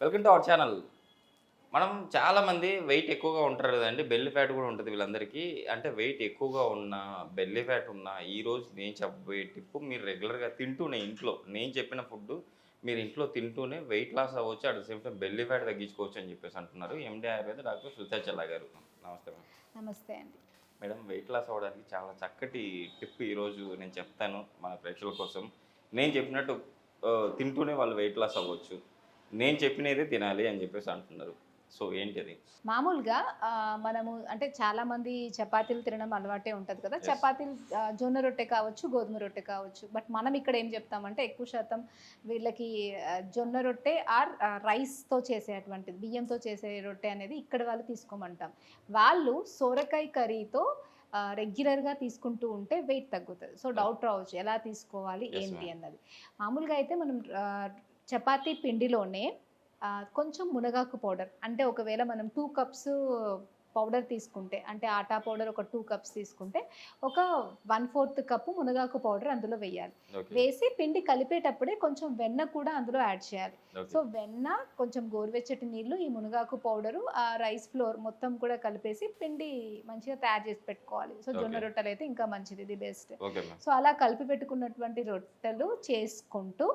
Welcome to our channel. మనం చాలామంది wait ఎక్కువగా ఉంటారు కదండీ! బెల్లీ ఫ్యాట్ కూడా ఉంటది వీళ్ళందరికీ. అంటే వెయిట్ ఎక్కువగా ఉన్న, బెల్లీ ఫ్యాట్ ఉన్న, ఈరోజు నేను చెప్పబోయే టిప్పు మీరు రెగ్యులర్‌గా తింటూనే ఇంట్లో నేను చెప్పిన ఫుడ్డు మీరు ఇంట్లో తింటూనే వెయిట్ లాస్ అవ్వచ్చు. At the same time belly fat తగ్గించుకోవచ్చు అని చెప్పేసి అంటున్నారు. ఎండీ ఆయుర్వేద డాక్టర్ సుల్తా చెల్లా గారు. నమస్తే మేడం. నమస్తే అండి. మేడం వెయిట్ లాస్ అవ్వడానికి చాలా చక్కటి టిప్ ఈరోజు నేను చెప్తాను మన ప్రేక్షకుల కోసం. నేను చెప్పినట్టు తింటూనే వాళ్ళు వెయిట్ లాస్ అవ్వచ్చు. నేను చెప్పినదే తినాలి అని చెప్పేసి అంటున్నారు. సో ఏంటది? మామూలుగా మనము అంటే చాలామంది చపాతీలు తినడం అలవాటే ఉంటది కదా! యెస్. చపాతీలు జొన్న రొట్టె కావచ్చు, గోధుమ రొట్టె కావచ్చు. బట్ మనం ఇక్కడ ఏం చెప్తామంటే ఎక్కువ శాతం వీళ్ళకి జొన్న రొట్టె రైస్‌తో చేసేటువంటిది, బియ్యంతో చేసే రొట్టె అనేది ఇక్కడ వాళ్ళు తీసుకోమంటాం. వాళ్ళు సోరకాయ కర్రీతో రెగ్యులర్‌గా తీసుకుంటూ ఉంటే వెయిట్ తగ్గుతది. సో డౌట్ రావచ్చు ఎలా తీసుకోవాలి యెస్ ఏంటి మ్యామ్. అన్నది. మామూలుగా అయితే మనం చపాతీ పిండిలోనే కొంచెం మునగాకు పౌడర్ అంటే ఒకవేళ మనం 2 కప్స్ పౌడర్ తీసుకుంటే అంటే ఆటా పౌడర్ ఒక 2 కప్స్ తీసుకుంటే ఒక 1/4 కప్పు మునగాకు పౌడర్ అందులో వేయాలి. ఓకే. వేసి పిండి కలిపేటప్పుడే కొంచెం వెన్న కూడా అందులో యాడ్ చేయాలి. ఓకే. సో వెన్న, కొంచెం గోరువెచ్చటి నీళ్ళు, ఈ మునగాకు పౌడరు, ఆ రైస్ ఫ్లోర్ మొత్తం కూడా కలిపేసి పిండి మంచిగా తయారు చేసి పెట్టుకోవాలి. సో జొన్న ఓకే. రొట్టెలు అయితే ఇంకా మంచిది, ఇది బెస్ట్. Okay ma'am. సో అలా కలిపి పెట్టుకున్నటువంటి రొట్టెలు చేసుకుంటూ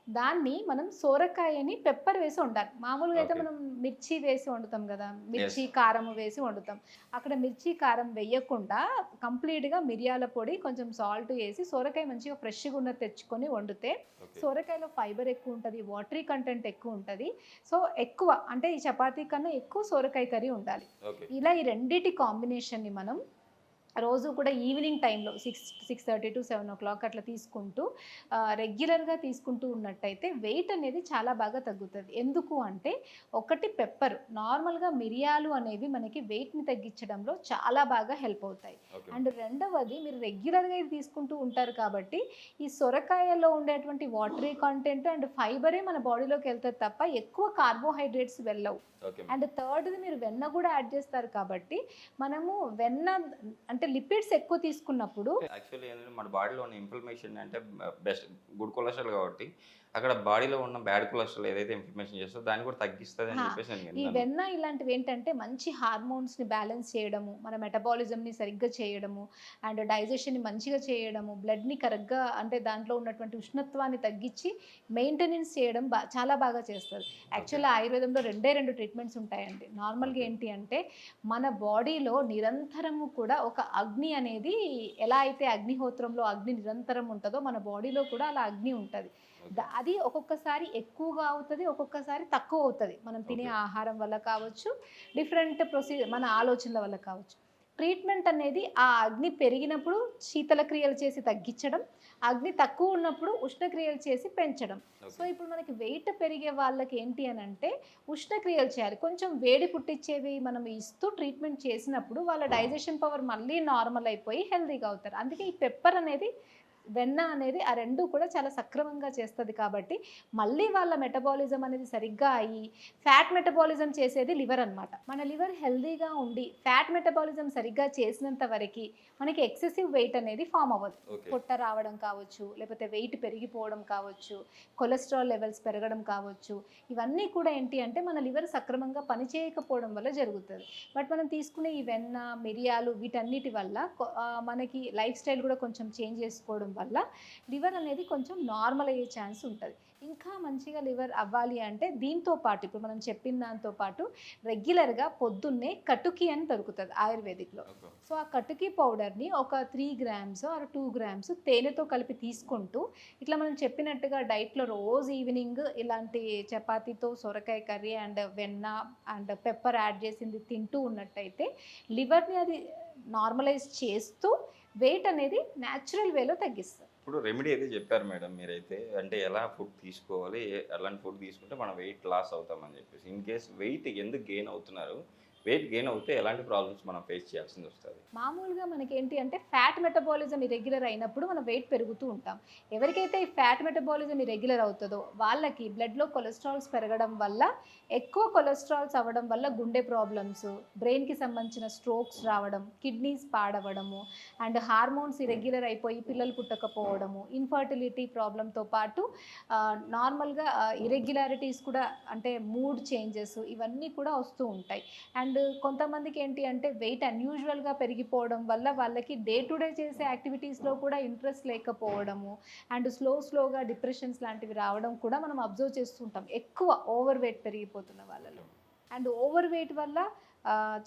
దాన్ని మనం సోరకాయని పెప్పర్ వేసి వండాలి. మామూలుగా అయితే ఓకే. మనం మిర్చి వేసి వండుతాం కదా! యెస్. మిర్చి, కారం వేసి వండుతాం. అక్కడ మిర్చి, కారం వేయకుండా కంప్లీట్‌గా మిరియాల పొడి, కొంచెం సాల్ట్ ఏసి సోరకాయ మంచిగా ఫ్రెష్‌గా ఉన్నది తెచ్చుకొని వండితే ఓకే. సోరకాయలో ఫైబర్ ఎక్కువ ఉంటది. వాటరీ కంటెంట్ ఎక్కువ ఉంటది. సో ఎక్కువ అంటే ఈ చపాతీ కన్నా ఎక్కువ సోరకాయ కర్రీ ఉండాలి. ఓకే. ఇలా ఈ రెండిటి కాంబినేషన్‌ని మనం రోజు కూడా ఈవినింగ్ టైంలో 6:30 టు 7:00 అట్లా తీసుకుంటూ రెగ్యులర్‌గా తీసుకుంటూ ఉన్నట్టయితే వెయిట్ అనేది చాలా బాగా తగ్గుతది. ఎందుకు అంటే ఒకటి పెప్పర్. నార్మల్‌గా మిరియాలు అనేవి మనకి వెయిట్‌ని తగ్గించడంలో చాలా బాగా హెల్ప్ అవుతాయి. ఓకే. అండ్ రెండవది మీరు రెగ్యులర్‌గా ఇది తీసుకుంటూ ఉంటారు కాబట్టి ఈ సొరకాయలో ఉండేటువంటి వాటరీ కంటెంట్ అండ్ ఫైబరే మన బాడీలోకి వెళ్తది తప్ప ఎక్కువ కార్బోహైడ్రేట్స్ వెళ్ళవు. Okay ma'am. అండ్ థర్డ్‌ది మీరు వెన్న కూడా యాడ్ చేస్తారు కాబట్టి మనము వెన్న అంటే లిపిడ్స్ ఎక్కువ తీసుకున్నప్పుడు యాక్చువల్లీ ఏంటంటే మన బాడీలో ఉన్న ఇన్ఫ్లమేషన్ అంటే బెస్ట్ గుడ్ కొలెస్ట్రాల్ కాబట్టి అక్కడ బాడీలో ఉన్న బ్యాడ్ కొలెస్ట్రాల్ ఏదైతే ఇన్ఫ్లమేషన్ చేస్తుందో దాన్ని కూడా తగ్గిస్తది అని హా, చెప్పేసి నేను ఈ విన్నాను. వెన్న ఇలాంటివి ఏంటంటే మంచి హార్మోన్స్ని బ్యాలెన్స్ చేయడము, మన మెటబాలిజంని సరిగ్గా చేయడము, అండ్ డైజెషన్ని మంచిగా చేయడము, బ్లడ్ని కరెక్ట్గా అంటే దాంట్లో ఉన్నటువంటి ఉష్ణత్వాన్ని తగ్గించి మెయింటెనెన్స్ చేయడం చాలా బాగా చేస్తుంది. యాక్చువల్గా ఆయుర్వేదంలో రెండు ట్రీట్మెంట్స్ ఉంటాయండి. నార్మల్గా ఓకే. ఏంటి అంటే మన బాడీలో నిరంతరము కూడా ఒక అగ్ని అనేది, ఎలా అయితే అగ్నిహోత్రంలో అగ్ని నిరంతరం ఉంటుందో మన బాడీలో కూడా అలా అగ్ని ఉంటుంది. అది ఒక్కొక్కసారి ఎక్కువగా అవుతుంది, ఒక్కొక్కసారి తక్కువ అవుతుంది. మనం తినే ఓకే. ఆహారం వల్ల కావచ్చు, డిఫరెంట్ మన ఆలోచనల వల్ల కావచ్చు. ట్రీట్మెంట్ అనేది ఆ అగ్ని పెరిగినప్పుడు శీతల క్రియలు చేసి తగ్గించడం, అగ్ని తక్కువ ఉన్నప్పుడు ఉష్ణక్రియలు చేసి పెంచడం. So okay. ఇప్పుడు మనకి వెయిట్ పెరిగే వాళ్ళకి ఏంటి అని అంటే ఉష్ణక్రియలు చేయాలి. కొంచెం వేడి పుట్టించేవి మనం ఇస్తూ ట్రీట్మెంట్ చేసినప్పుడు వాళ్ళ డైజెషన్ పవర్ మళ్ళీ నార్మల్ అయిపోయి హెల్తీగా అవుతారు. అందుకే ఈ పెప్పర్ అనేది, వెన్న అనేది ఆ 2 కూడా చాలా సక్రమంగా చేస్తది కాబట్టి మళ్ళీ వాళ్ళ మెటబాలిజం అనేది సరిగ్గా అయ్యి ఫ్యాట్ మెటబాలిజం చేసేది లివర్ అన్నమాట. మన లివర్ హెల్తీగా ఉండి ఫ్యాట్ మెటబాలిజం సరిగ్గా చేసినంత వరకి మనకి ఎక్సెసివ్ వెయిట్ అనేది ఫామ్ అవ్వదు. ఓకే. పొట్ట రావడం కావచ్చు, లేకపోతే వెయిట్ పెరిగిపోవడం కావచ్చు, కొలెస్ట్రాల్ లెవెల్స్ పెరగడం కావచ్చు, ఇవన్నీ కూడా ఏంటి అంటే మన లివర్ సక్రమంగా పనిచేయకపోవడం వల్ల జరుగుతుంది. బట్ మనం తీసుకునే ఈ వెన్న, మిరియాలు వీటన్నిటి వల్ల మనకి లైఫ్ స్టైల్ కూడా కొంచెం చేంజ్ చేసుకోవడం వల్ల లివర్ అనేది కొంచెం నార్మల్ అయ్యే ఛాన్స్ ఉంటుంది. ఇంకా మంచిగా లివర్ అవ్వాలి అంటే దీంతో పాటు ఇప్పుడు మనం చెప్పిన దాంతో పాటు రెగ్యులర్గా పొద్దున్నే కటుకి అని దొరుకుతుంది ఆయుర్వేదిక్‌లో. ఓకే. సో ఆ కటుకి పౌడర్‌ని ఒక 3 గ్రామ్స్ ఆర్ 2 గ్రామ్స్ తేనెతో కలిపి తీసుకుంటూ ఇట్లా మనం చెప్పినట్టుగా డైట్‌లో రోజు ఈవినింగ్ ఇలాంటి చపాతీతో సొరకాయ కర్రీ అండ్ వెన్న అండ్ పెప్పర్ యాడ్ చేసింది తింటూ ఉన్నట్టయితే లివర్‌ని అది నార్మలైజ్ చేస్తూ వెయిట్ అనేది న్యాచురల్ వేలో తగ్గిస్తుంది. ఇప్పుడు రెమెడీ అయితే చెప్పారు మేడం మీరైతే. అంటే ఎలా ఫుడ్ తీసుకోవాలి, ఎలాంటి ఫుడ్ తీసుకుంటే మనం వెయిట్ లాస్ అవుతామని చెప్పేసి. ఇన్ కేస్ వెయిట్ ఎందుకు గెయిన్ అవుతున్నారు, వెయిట్ గెయిన్ అవుతే ఎలాంటి ప్రాబ్లమ్స్ మనం ఫేస్ చేయాల్సింది వస్తుంది? మామూలుగా మనకేంటి అంటే ఫ్యాట్ మెటబాలిజం ఇరెగ్యులర్ అయినప్పుడు మనం వెయిట్ పెరుగుతూ ఉంటాం. ఎవరికైతే ఈ ఫ్యాట్ మెటబాలిజం ఇరెగ్యులర్ అవుతుందో వాళ్ళకి బ్లడ్లో కొలెస్ట్రాల్స్ పెరగడం వల్ల, ఎక్కువ కొలెస్ట్రాల్స్ అవ్వడం వల్ల గుండె ప్రాబ్లమ్స్, బ్రెయిన్కి సంబంధించిన స్ట్రోక్స్ రావడం, కిడ్నీస్ పాడవడము, అండ్ హార్మోన్స్ ఇరెగ్యులర్ అయిపోయి పిల్లలు పుట్టకపోవడము, ఇన్ఫర్టిలిటీ ప్రాబ్లంతో పాటు నార్మల్గా ఇరెగ్యులారిటీస్ కూడా, అంటే మూడ్ చేంజెస్, ఇవన్నీ కూడా వస్తూ ఉంటాయి. అండ్ కొంతమందికి ఏంటి అంటే వెయిట్ అన్యూజువల్గా పెరిగిపోవడం వల్ల వాళ్ళకి డే టు డే చేసే యాక్టివిటీస్లో కూడా ఇంట్రెస్ట్ లేకపోవడము, అండ్ స్లోగా డిప్రెషన్స్ లాంటివి రావడం కూడా మనం అబ్జర్వ్ చేస్తుంటాం ఎక్కువ ఓవర్ వెయిట్ పెరిగిపోతున్న వాళ్ళలో. అండ్ ఓవర్ వెయిట్ వల్ల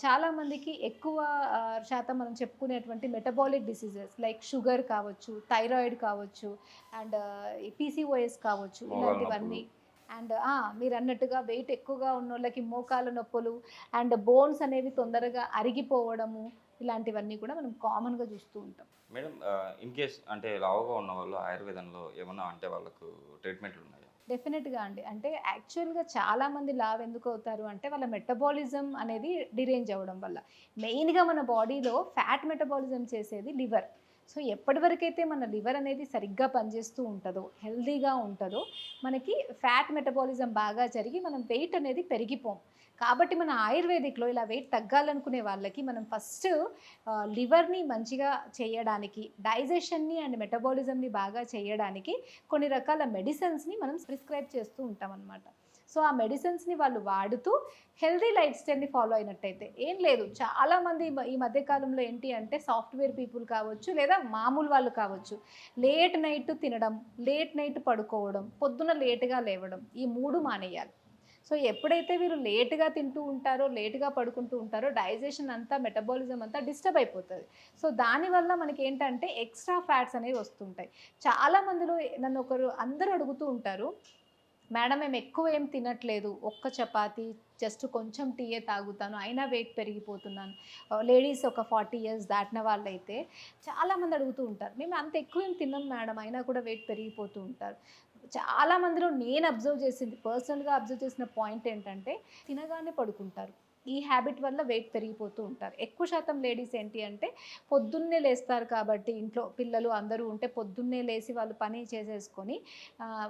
చాలామందికి ఎక్కువ శాతం మనం చెప్పుకునేటువంటి మెటబాలిక్ డిసీజెస్ లైక్ షుగర్ కావచ్చు, థైరాయిడ్ కావచ్చు, అండ్ పీసీఓఎస్ కావచ్చు, ఇలాంటివన్నీ. అండ్ మీరు అన్నట్టుగా వెయిట్ ఎక్కువగా ఉన్న వాళ్ళకి మోకాల నొప్పులు అండ్ బోన్స్ అనేవి తొందరగా అరిగిపోవడము, ఇలాంటివన్నీ కూడా మనం కామన్గా చూస్తూ ఉంటాం. మేడం, ఇన్ కేస్ అంటే లావుగా ఉన్న వాళ్ళు ఆయుర్వేదంలో ఏమన్నా అంటే వాళ్ళకు ట్రీట్మెంట్లు ఉన్నాయా? డెఫినెట్గా అండి. అంటే యాక్చువల్గా చాలామంది లావ్ ఎందుకు అవుతారు అంటే వాళ్ళ మెటబాలిజం అనేది డిరేంజ్ అవ్వడం వల్ల. మెయిన్గా మన బాడీలో ఫ్యాట్ మెటబాలిజం చేసేది లివర్. సో ఎప్పటివరకైతే మన లివర్ అనేది సరిగ్గా పనిచేస్తూ ఉంటుందో, హెల్దీగా ఉంటుందో, మనకి ఫ్యాట్ మెటబాలిజం బాగా జరిగి మనం వెయిట్ అనేది పెరిగిపోం. కాబట్టి మన ఆయుర్వేదిక్లో ఇలా వెయిట్ తగ్గాలనుకునే వాళ్ళకి మనం ఫస్ట్ లివర్ని మంచిగా చేయడానికి, డైజెషన్ని అండ్ మెటబాలిజంని బాగా చేయడానికి కొన్ని రకాల మెడిసిన్స్ని మనం ప్రిస్క్రైబ్ చేస్తూ ఉంటాం అన్నమాట. సో ఆ మెడిసిన్స్ని వాళ్ళు వాడుతూ హెల్దీ లైఫ్ స్టైల్ని ఫాలో అయినట్టయితే ఏం లేదు. చాలామంది ఈ మధ్యకాలంలో ఏంటి అంటే సాఫ్ట్వేర్ పీపుల్ కావచ్చు, లేదా మామూలు వాళ్ళు కావచ్చు, లేట్ నైట్ తినడం, లేట్ నైట్ పడుకోవడం, పొద్దున లేటుగా లేవడం, ఈ 3 మానేయాలి. సో ఎప్పుడైతే వీరు లేటుగా తింటూ ఉంటారో, లేటుగా పడుకుంటూ ఉంటారో, డైజెషన్ అంతా, మెటబాలిజం అంతా డిస్టర్బ్ అయిపోతుంది. సో దానివల్ల మనకి ఏంటంటే ఎక్స్ట్రా ఫ్యాట్స్ అనేవి వస్తుంటాయి. చాలామందిలో నన్ను అందరూ అడుగుతూ ఉంటారు, మేడం మేము ఎక్కువ ఏం తినట్లేదు, ఒక్క చపాతి, జస్ట్ కొంచెం టీయే తాగుతాను, అయినా వెయిట్ పెరిగిపోతున్నాను. లేడీస్ ఒక 40 ఇయర్స్ దాటిన వాళ్ళైతే చాలామంది అడుగుతూ ఉంటారు, మేము అంత ఎక్కువ ఏం తిన్నాం మేడం, అయినా కూడా వెయిట్ పెరిగిపోతూ ఉంటారు. చాలామందిలో నేను పర్సనల్గా అబ్జర్వ్ చేసిన పాయింట్ ఏంటంటే తినగానే పడుకుంటారు. ఈ హ్యాబిట్ వల్ల వెయిట్ పెరిగిపోతూ ఉంటారు. ఎక్కువ శాతం లేడీస్ ఏంటి అంటే పొద్దున్నే లేస్తారు కాబట్టి, ఇంట్లో పిల్లలు అందరూ ఉంటే పొద్దున్నే లేచి వాళ్ళు పని చేసేసుకొని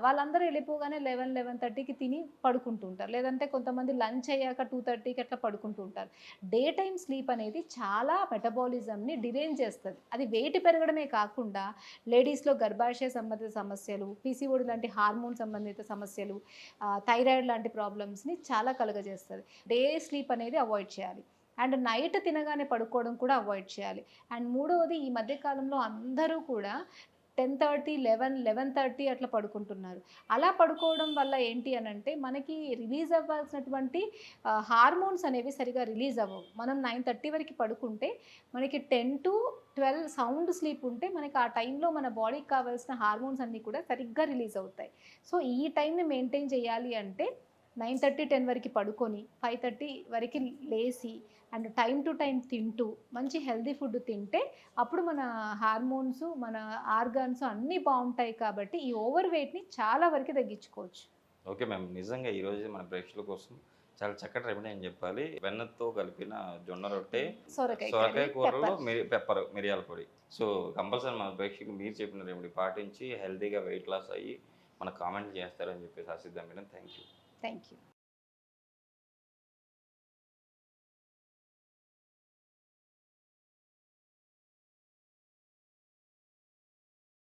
వాళ్ళందరూ వెళ్ళిపోగానే 11-11:30కి తిని పడుకుంటూ ఉంటారు. లేదంటే కొంతమంది లంచ్ అయ్యాక 2:30కి అట్లా పడుకుంటూ ఉంటారు. డే టైమ్ స్లీప్ అనేది చాలా మెటబాలిజంని డిరేంజ్ చేస్తుంది. అది వెయిట్ పెరగడమే కాకుండా లేడీస్లో గర్భాశయ సంబంధిత సమస్యలు, పీసీఓడి లాంటి హార్మోన్ సంబంధిత సమస్యలు, థైరాయిడ్ లాంటి ప్రాబ్లమ్స్ని చాలా కలుగజేస్తుంది. డే స్లీప్ అనేది అవాయిడ్ చేయాలి. అండ్ నైట్ తినగానే పడుకోవడం కూడా అవాయిడ్ చేయాలి. అండ్ మూడవది, ఈ మధ్యకాలంలో అందరూ కూడా 10:30, 11:30 అట్లా పడుకుంటున్నారు. అలా పడుకోవడం వల్ల ఏంటి అని అంటే మనకి రిలీజ్ అవ్వాల్సినటువంటి హార్మోన్స్ అనేవి సరిగా రిలీజ్ అవ్వవు. మనం 9:30 వరకు పడుకుంటే మనకి 10-12 సౌండ్ స్లీప్ ఉంటే మనకి ఆ టైంలో మన బాడీకి కావాల్సిన హార్మోన్స్ అన్నీ కూడా సరిగ్గా రిలీజ్ అవుతాయి. సో ఈ టైంని మెయింటైన్ చేయాలి అంటే 9:30, 10 వరకు పడుకొని 5:30 వరకు లేచి అండ్ టైం టు టైం తింటూ మంచి హెల్దీ ఫుడ్ తింటే అప్పుడు మన హార్మోన్స్, మన ఆర్గాన్స్ అన్నీ బాగుంటాయి. కాబట్టి ఈ ఓవర్ వెయిట్ని చాలా వరకు తగ్గించుకోవచ్చు. ఓకే మ్యామ్, నిజంగా ఈరోజు మన ప్రేక్షకుల కోసం చాలా చక్కటి రెమెడీ అని చెప్పాలి. వెన్నతో కలిపిన జొన్న రొట్టె, సొరకాయ కూరలో పెప్పర్, మిరియాల పొడి. సో కంపల్సరీ మన ప్రేక్షకులు మీరు చెప్పిన రెమెడీ పాటించి హెల్తీగా వెయిట్ లాస్ అయ్యి మనకు కామెంట్ చేస్తారని చెప్పేసి ఆశిద్దాం madam. Thank you. Thank you.